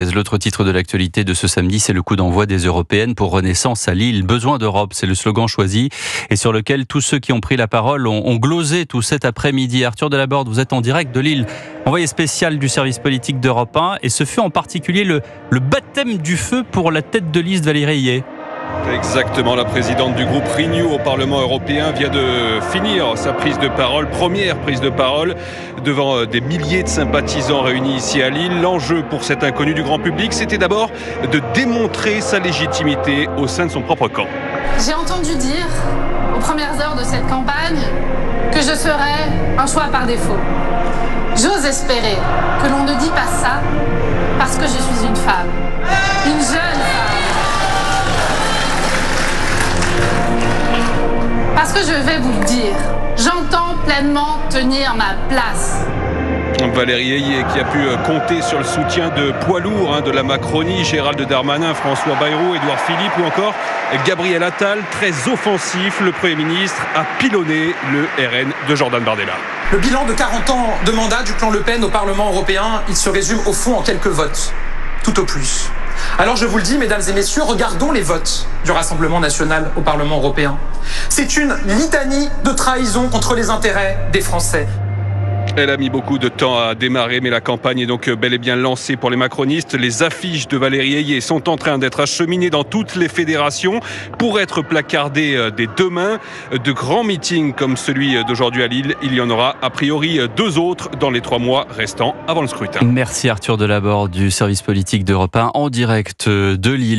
L'autre titre de l'actualité de ce samedi, c'est le coup d'envoi des Européennes pour Renaissance à Lille. Besoin d'Europe, c'est le slogan choisi et sur lequel tous ceux qui ont pris la parole ont glosé tout cet après-midi. Arthur Delaborde, vous êtes en direct de Lille, envoyé spécial du service politique d'Europe 1 et ce fut en particulier le baptême du feu pour la tête de liste Valérie Ayé. Exactement, la présidente du groupe Renew au Parlement européen vient de finir sa prise de parole, première prise de parole devant des milliers de sympathisants réunis ici à Lille. L'enjeu pour cet inconnu du grand public, c'était d'abord de démontrer sa légitimité au sein de son propre camp. J'ai entendu dire, aux premières heures de cette campagne, que je serais un choix par défaut. J'ose espérer que l'on ne dit pas ça parce que je suis une femme, une jeune femme. Parce que je vais vous le dire, j'entends pleinement tenir ma place. Valérie Ayé qui a pu compter sur le soutien de poids lourds de la Macronie, Gérald Darmanin, François Bayrou, Édouard Philippe ou encore Gabriel Attal. Très offensif, le Premier ministre a pilonné le RN de Jordan Bardella. Le bilan de 40 ans de mandat du clan Le Pen au Parlement européen, il se résume au fond en quelques votes, tout au plus. Alors je vous le dis, mesdames et messieurs, regardons les votes du Rassemblement national au Parlement européen. C'est une litanie de trahison contre les intérêts des Français. Elle a mis beaucoup de temps à démarrer, mais la campagne est donc bel et bien lancée pour les macronistes. Les affiches de Valérie Ayé sont en train d'être acheminées dans toutes les fédérations pour être placardées dès demain. De grands meetings comme celui d'aujourd'hui à Lille, il y en aura a priori 2 autres dans les 3 mois restants avant le scrutin. Merci Arthur Delaborde du service politique d'Europe 1 en direct de Lille.